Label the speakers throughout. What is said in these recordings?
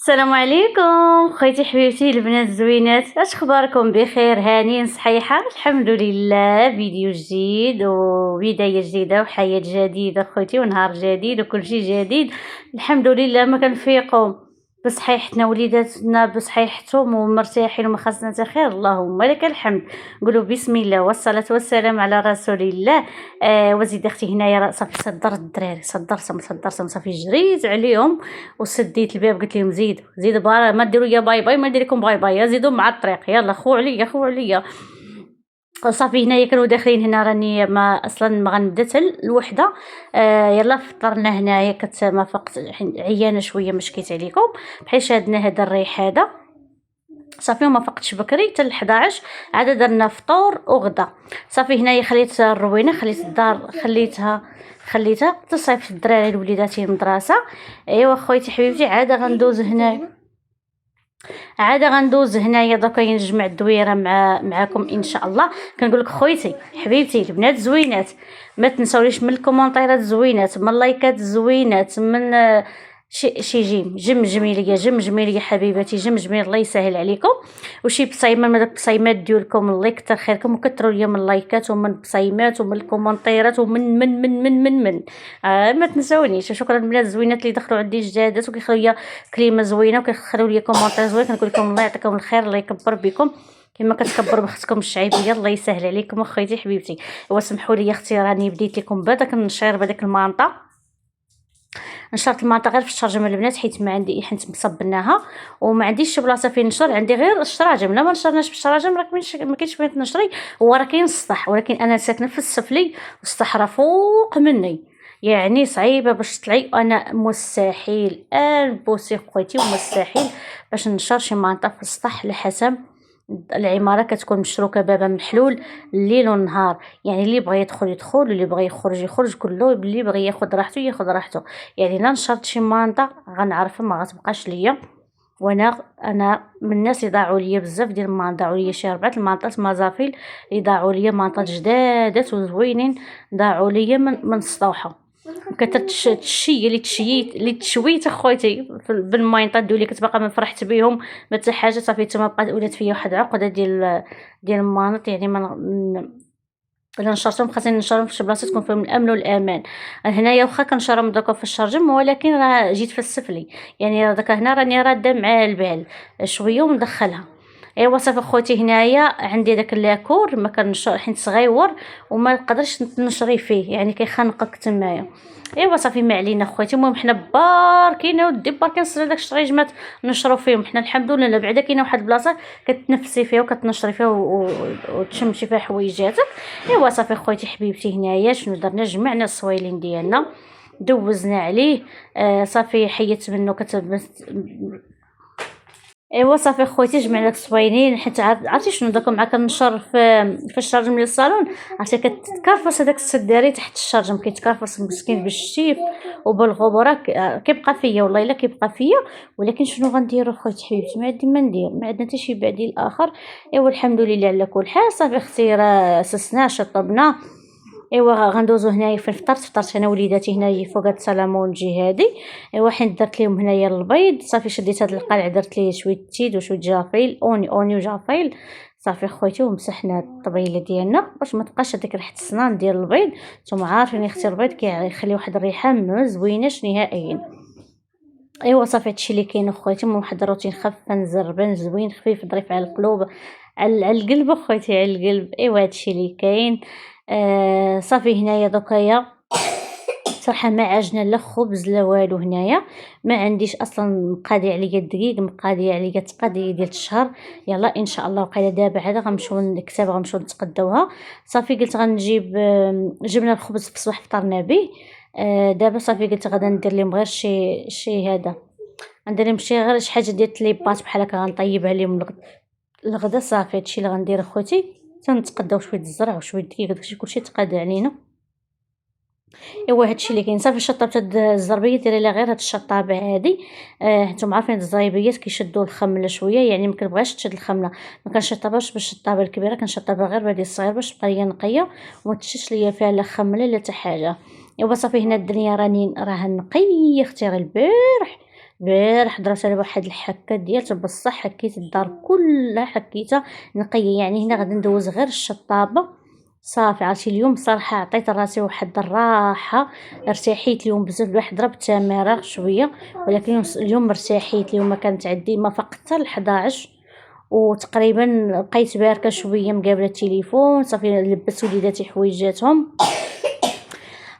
Speaker 1: السلام عليكم خويتي حبيبتي البنات الزوينات، اش اخباركم؟ بخير هانيين صحيحه؟ الحمد لله. فيديو جديد وبدايه جديده وحياه جديده خويتي ونهار جديد وكل شيء جديد. الحمد لله ما كنفيقوا بصحيحتنا وليداتنا بصحيحتهم ومرتاحين وما خاصنا حتى خير، اللهم لك الحمد. نقولوا بسم الله والصلاه والسلام على رسول الله. وزيد اختي هنايا صافي صدرت الدراري، صدرتهم صافي جريت عليهم وسديت الباب قلت لهم زيدوا ما ديروا ليا باي باي، ما ندير لكم باي باي، زيدوا مع الطريق، يلا خو عليا خو عليا. صافي هنايا كانوا داخلين هنا، راني ما اصلا ما غنبدا حتى الوحده. يلا فطرنا هنايا، كنت ما فقت عيانه شويه ما شكيت عليكم، بحال شادنا هذا الريح هذا. صافي وما فقتش بكري حتى 11 عاد درنا فطور وغدا. صافي هنايا خليت الروينه، خليت الدار خليتها تصيفط الدراري لوليداتي المدرسه. ايوا خويتي حبيبتي عاد غندوز هنايا دوكا نجمع الدويره معاكم ان شاء الله. كنقول لك خويتي حبيبتي البنات زوينات، ما تنساوليش من الكومونطيرات زوينات، من اللايكات زوينات، من شي جمجمي ليا حبيباتي، جمجمي الله يسهل عليكم. وشي بصيمه من البصيمات ديالكم الله يكثر خيركم، وكثروا ليا من اللايكات ومن البصيمات ومن الكومونطيرات ومن من ما تنساونيش. شكرا البنات الزوينات اللي دخلوا عندي جدادات وكيخلوا ليا كلمه زوينه وكيخلوا لي كومونطير زوين، كنقول لكم الله يعطيكم الخير، الله يكبر بكم كما كتكبر بختكم الشعيبيه، الله يسهل عليكم اخويتي حبيبتي. وسمحوا لي اختي راني بديت لكم بهذاك النشير بهذاك المانطه، نشرت المانطه غير في الشرجم البنات، حيت ما عندي حيت مصبناها وما عنديش شي بلاصه فين نشر، عندي غير الشراجم. لا ما نشرناش بالشراجم راك ما كاينش فين تنشري، هو راه كاين السطح، ولكن انا ساكنه في السفلي والسطح راه فوق مني، يعني صعيبه باش تطلعي. انا مستحيل بوسي خويتي ومستحيل باش نشر شي مانطه في السطح لحسب العماره كتكون مشروكه بابا محلول الليل والنهار، يعني اللي بغى يدخل يدخل واللي بغى يخرج يخرج، كله اللي بغى ياخذ راحته ياخذ راحته. يعني لا نشرت شي مانطه غنعرفها ما غتبقاش ليا. وانا من الناس اللي ضاعوا ليا بزاف ديال المانطات، ضاعوا ليا شي 4 المانطات مازافيل اللي ضاعوا ليا، مانطات جدادات وزوينين ضاعوا ليا من السطوحه. كثرت الشي اللي تشويت اخويتي بالماينطات دولي، كنت باقا ما فرحت بهم ما حتى حاجه. صافي تما بقات ولات فيا واحد عقده ديال المانط، يعني ما الا نشرتهم خاصني نشرهم في شي بلاصه تكون فيهم الامن والامان. هنايا واخا كنشرهم دوكا في الشرجم، ولكن راه جيت في السفلي، يعني داك هنا راني راده مع البال شويه ومدخلها. ايوا صافي خوتي هنايا عندي داك لاكور ما كنشر حيت صغيور وما نقدرش نشري فيه، يعني كيخنقك تمايا. ايوا صافي ما علينا خواتي. المهم حنا باركين ودي باركين صرا داك الشريجمات نشرو فيهم حنا الحمد لله. بعدا كاينه واحد البلاصه كتنفسي فيها وكتنشري فيها وتشمشي فيها حويجاتك. ايوا صافي خواتي حبيبتي هنايا شنو درنا؟ جمعنا الصويلين ديالنا دوزنا عليه. صافي حيت منه ايوا صافي خويتي جمعنا الصوينين، حيت عرفتي شنو داك مع كنشر في الشرجم ديال الصالون، عرفتي كتكرفص هذاك السداري تحت الشرجم، كيتكرفص مسكين بالشيف وبالغبره. كيبقى فيا والله الا كيبقى فيا، ولكن شنو غنديروا خويتي حبيبتي؟ ما عندي ما ندير، ما عندنا حتى شي بديل اخر. ايوا الحمد لله على كل حال. صافي اختي راه سسنا شطبنا. ايوا غندوزو هنايا فين فطرت انا وليداتي هنايا فوق هاد السلامون الجهادي. ايوا حين درت لهم هنايا البيض، صافي شديت هاد القلع درت ليه شويه تيد وشويه جافيل اوني وجافيل. صافي خويتي ومسحنا الطبيله ديالنا باش ما تبقاش هذيك ريحه السنان ديال البيض. نتوما عارفين اختي البيض كيخلي واحد الريحه ما زويناش نهائيا. ايوا صافي هادشي اللي كاين اخويتي، من واحد الروتين خفن زربان زوين خفيف ظريف على القلوب، على القلب اخويتي على القلب. ايوا هادشي اللي كاين. صافي هنايا دوكايا صراحه ما عجنا لا خبز لا والو هنايا، ما عنديش اصلا مقادي عليا الدقيق، مقادي عليا تقادي ديال الشهر. يلا ان شاء الله وقيله دابا عاد غنمشيو نكتب غنمشيو نتقداوها. صافي قلت غنجيب جبنا الخبز في الصباح فطرنا به. دابا صافي قلت غادا ندير لهم غير شي هذا، ندير لهم شي غير شي حاجه ديال الطليبات بحال هكا غنطيبها لهم الغدا. صافي هادشي اللي غندير اخوتي، تنتقداو شويه الزرع وشويه الدقيق داكشي كلشي تقاد علينا. ايوا هادشي اللي كاين. صافي شطبت هاد الزربيه ديري لها غير هاد الشطابه هادي. نتوما عارفين هاد الزريبيات كيشدوا الخمله شويه، يعني ما كنبغيش تشد الخمله، ما كنشطبهاش بالشطابه الكبيره، كنشطبها غير بهادي الصغير باش تبقى ليا نقيه وما تشدش ليا فيها لا خمله لا حتى حاجه. ايوا صافي هنا الدنيا راه نقيه اختي. البارح البارح درت على واحد الحكه ديال بصح حكيت الدار كلها حكيتها نقيه. يعني هنا غادي ندوز غير الشطابه صافي. عرفتي اليوم صراحه عطيت راسي واحد الراحه، ارتاحيت اليوم بزاف. الواحد ضرب تمارين شويه، ولكن اليوم ارتاحيت. اليوم ما كانت عندي ما فقط حتى ل 11 وتقريبا بقيت باركه شويه مقابله التليفون. صافي لبست وليداتي حويجاتهم،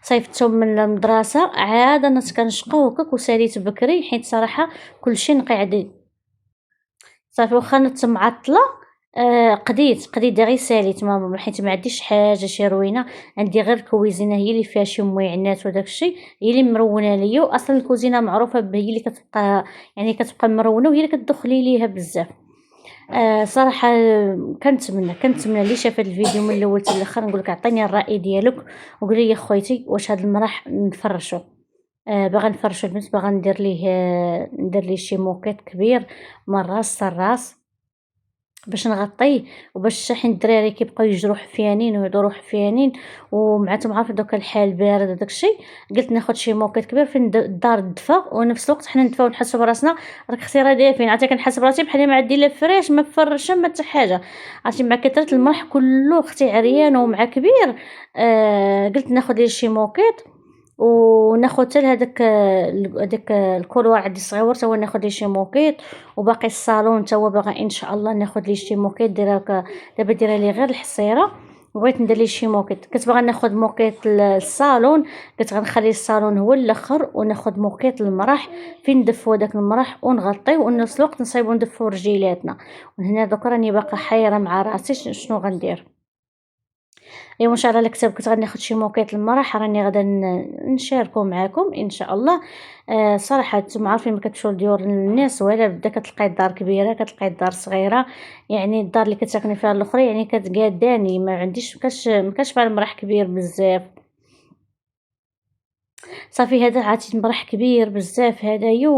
Speaker 1: صيفطتهم من المدرسه، عاد انا كنشقى هكاك وساليت بكري حيت صراحه كلشي نقي عندي. صافي واخا نت معطله قديت غير ساليت حيت ما عنديش حاجه شي روينه. عندي غير الكويزينه هي اللي فيها شي مويعنات وداك الشيء، هي اللي مرونه ليا. واصلا الكوزينه معروفه هي اللي كتبقى يعني كتبقى مرونه وهي اللي كتدخلي ليها بزاف. صراحه كنتمنى اللي شاف هذا الفيديو من الاول حتى الاخر نقول لك عطيني الراي ديالك وقول لي خويتي واش هذا المرح نفرشو. باغا نفرشو البنت، باغا ندير ليه شي موكيط كبير من راس الراس باش نغطيه وباش حين الدراري كيبقاو يجرو حفيانين ويدورو حفيانين ومعاتهم عارف دوك الحال بارد وداك الشيء. قلت ناخذ شي موكيط كبير فين الدار تدفى ونفس الوقت حنا ندفاو ونحسوا براسنا. راك اختي راه دافين، عرفتي كنحس براسي بحال ما عندي لا فريش ما فرشه ما حتى حاجه. عرفتي مع كثره المرح كله اختي عريان ومع كبير. قلت ناخذ لي شي موكيط وناخذ حتى هذاك الكولوار عندي صغيور تا هو ناخذ ليه شي موكيط. وباقي الصالون تا هو باغا ان شاء الله ناخذ ليه شي موكيط. دابا دايره ليه غير الحصيره، بغيت ندير ليه شي موكيط. كنت باغا ناخذ موكيط الصالون، قلت غنخلي الصالون هو الاخر وناخذ موكيط المرح فين ندفوا داك المرح ونغطيه ونفس الوقت نصايبو ندفوا رجيلاتنا. وهنا دوك راني باقا حيره مع راسي شنو غندير. ايوا ان شاء الله الكتاب كنت غادي ناخذ شي موقيت المرح راني غادا نشاركو معكم ان شاء الله. صراحه نتوما عارفين ما كتمشيو لديور الناس ولا بدا كتلقاي الدار كبيره كتلقاي الدار صغيره. يعني الدار اللي كتساكني فيها الاخرى يعني كتقاداني ما عنديش مكاش فيها المرح كبير بزاف. صافي هذا عرفتي مرح كبير بزاف هدايا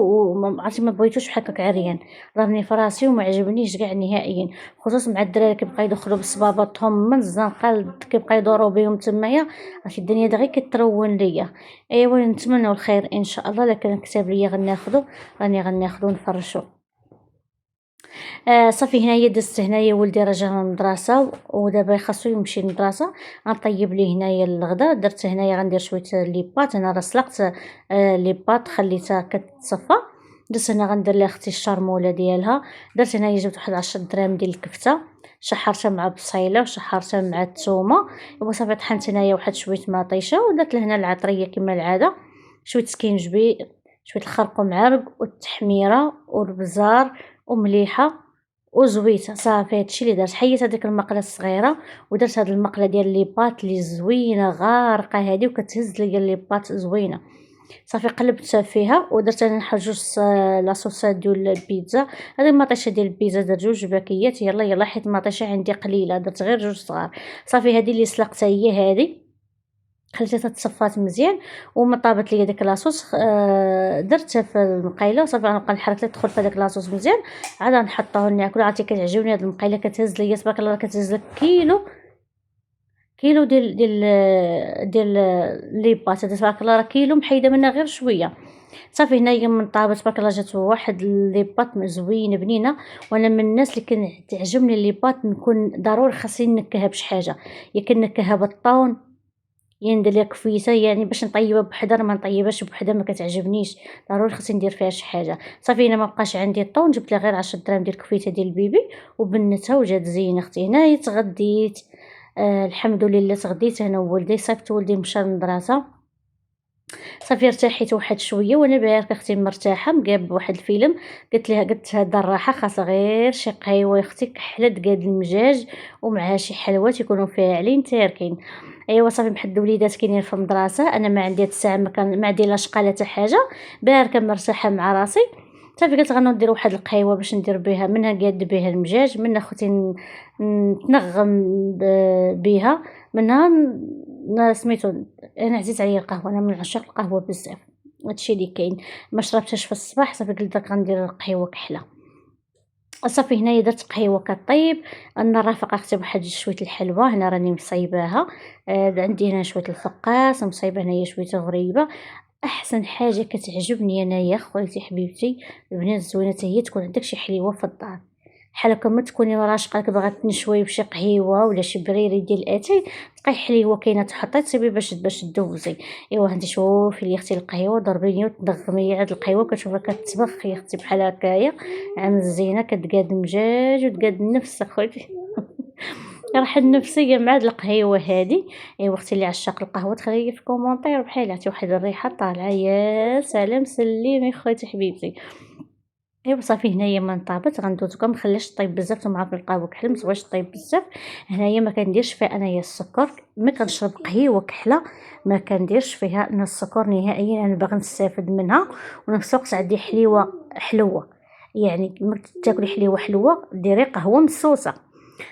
Speaker 1: عرفتي ما بغيتوش بحال هكاك عريان. راني في راسي وما عجبنيش كاع نهائيا، خصوصا مع الدراري كيبقاو يدخلوا بصبابطهم من الزنقه كيبقاو يدوروا بهم تمايا. عرفتي الدنيا دغيا كترون ليا. ايوا نتمنوا الخير ان شاء الله. لكن كتاب ليا راني غناخذو نفرشو. صافي هنايا دزت هنايا ولدي رجع من المدرسه ودابا خاصو يمشي للمدرسه. غنطيب ليه هنايا الغدا. درت هنايا غندير شويه لي بات. انا راه سلقت لي بات خليتها كتصفى. درت هنا غندير لها اختي الشرموله ديالها. درت هنايا جبت واحد 10 دراهم ديال الكفته شحرتها مع بصيله وشحرتها مع الثومه. وصافي طحنت هنايا واحد شويه مطيشه ودرت لهنا العطريه كما العاده، شويه سكينجبي، شويه الخرق ومعرق والتحميره والبزار ومليحه وزويته. صافي هادشي اللي درت. حيت هذيك المقله الصغيره ودرت هاد المقله ديال لي بات اللي زوينه غارقه هذه وكتهز ليا لي بات زوينه. صافي قلبت فيها ودرت انا واحد جوج لاصوصات ديال البيتزا. هذه المطيشه ديال البيتزا درت جوج باكيات. يلا حيت المطيشه عندي قليله درت غير جوج صغار. صافي هذه اللي سلقتها هي هذه خليتها تصفات مزيان وما طابت ليا داك لاصوص. درتها في المقيله وصافي غنبقى نحرك لها تدخل في داك لاصوص مزيان عاد نحطوه ناكل. عرفتي كتعجبني هاد المقيله كتهز ليا تبارك الله كتهز لك كيلو ديال لي بات. تبارك الله راه كيلو محيده منها غير شويه. صافي هنايا من طابت تبارك الله جات واحد لي بات زوينه بنينه. وانا من الناس اللي كتعجبني لي بات نكون ضروري خاصني نكهها بشي حاجه، يا كنكهها بالطون يا ندير ليها كفيته. يعني باش نطيبها بحذر ما نطيبهاش بوحدها ما كتعجبنيش، ضروري خصني ندير فيها شي حاجه. صافي انا ما بقاش عندي الطون جبت لها غير 10 دراهم ديال الكفيته ديال البيبي وبنتها وجات زينه. اختي هنايا تغديت. الحمد لله تغديت انا وولدي. صيفط ولدي مشى للمدرسه. صافي ارتحيت واحد شويه وانا باركه اختي مرتاحه مقاب واحد الفيلم. قلت هذا الراحه خاصها غير شي قهيوه اختي كحله دقاد المجاج ومعها شي حلوات يكونوا فاعلين تاركين. ايوا صافي بحد الوليدات كاينين في المدرسه. انا ما عندي هاد الساعه ما عندي لا شقه لا حتى حاجه، باركه مرتاحه مع راسي. صافي قلت غندير واحد القهيوه باش ندير بها منها قاد بها المجاج منها خوتي نتنغم بها منها سميتو. انا عزيز عليا القهوه، انا من عشاق القهوه بزاف. هادشي اللي كاين. ما شربتهاش في الصباح صافي قلت لك غندير القهوه كحله. صافي هنايا درت قهيوه كطيب. انا رافقه اختي بواحد شويه الحلوى هنا راني مصايباها. عندي هنا شويه الفقاس مصايبه هنايا شويه غريبه. احسن حاجه كتعجبني انايا خويتي حبيبتي البنات الزوينات هي تكون عندك شي حليوه في الدار، بحال هكا ما تكوني راشقه باغا تنشوي بشي قهيوه ولا شي بريري ديال اتاي، تلقاي حليوه كاينه تحطي تصيبي باش دوزي. ايوا انت شوفي لي اختي القهيوه ضربيني وتنغمي عاد القهيوه كتشوفها كتبخ يا اختي بحال هكايا عامل الزينه كتقاد مجاج وتقاد النفس خويتي. الراحه النفسيه مع هاد القهيوه هادي. ايوا اختي اللي عشاق القهوه تخلي في كومونتير بحال عرفتي واحد الريحه طالعه يا سلام سليمي خويتي حبيبتي. ايوا صافي هنايا من طابت غندوزو ما نخليهاش طيب بزاف نتوما عارفين القهوه كحل متبغيش طيب بزاف. هنايا ما كنديرش فيها انايا السكر، ما كنشرب قهيوه كحله ما كنديرش فيها انا السكر نهائيا، انا باغا نستافد منها ونفس الوقت عندي حليوه حلوه، يعني كيما تاكلي حليوه حلوه ديري قهوه مسوسه.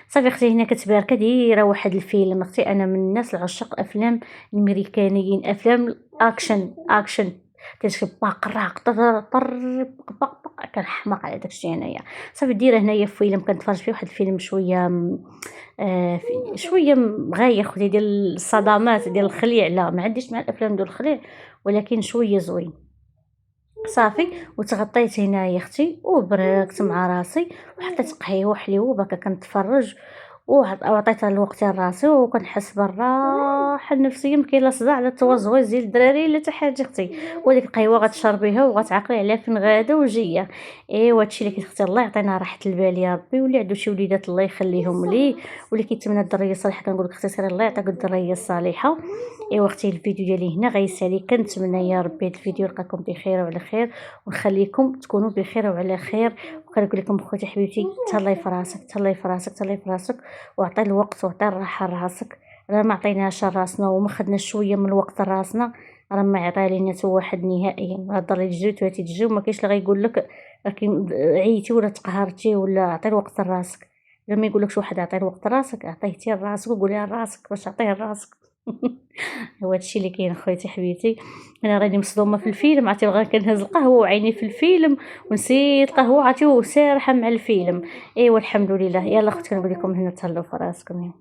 Speaker 1: صافي اختي هنا كتباركه دايره واحد الفيلم اختي، انا من الناس العشاق الافلام الامريكانيين افلام اكشن كتشوف باقراق طر طر بق بق بق كنحماق على داكشي انايا. صافي دايره هنايا فيلم كنتفرج فيه واحد الفيلم شويه شويه غايه خويا ديال الصدمات ديال الخليع، لا ما عنديش مع الافلام ديال الخليع ولكن شويه زوين. صافي وتغطيت هنايا اختي وبركت مع راسي وحطيت قهيوه حليوه هكا كنتفرج وعطيتها الوقت لراسي وكنحس بالراحه النفسيه، ما كاين لا صداع لا توزويز ديال الدراري لا حتى حاجه اختي، وديك القهيوه غتشربيها وغتعقلي عليها فين غاده وجيه. ايوا هادشي اللي اختي الله يعطينا راحه البال يا ربي، واللي عنده شي وليدات الله يخليهم ليه، واللي كيتمنى الدريه الصالحه كنقول لك اختي سيري الله يعطيك الدريه الصالحه. ايوا اختي الفيديو ديالي هنا غيسالي، كنتمنى يا ربي هاد الفيديو يلقاكم بخير وعلى خير ونخليكم تكونوا بخير وعلى خير. وكنقول لكم خوتي حبيبتي تهلاي في راسك تهلاي في راسك تهلاي في راسك، وعطي الوقت وعطي الراحه لراسك، راه ما عطيناش راسنا وما خدناش شويه من الوقت لراسنا راه ما عطاه لينا حتى واحد نهائيا. هضر لي تجي وتاتي تجي وما كاينش اللي غيقول لك راكي عييتي ولا تقهرتي ولا عطي الوقت لراسك. لما يقول لكش واحد عطي الوقت لراسك عطيه انت لراسك وقوليها لراسك باش تعطيه لراسك. هو هادشي اللي كاين خويتي حبيبتي. انا راني مصدومه في الفيلم، عرفتي بغا كنهز القهوه وعيني في الفيلم ونسيت القهوه عرفتي وسارحه مع الفيلم. ايوا الحمد لله. يلا اختي كنقول لكم هنا تهلاو في راسكم.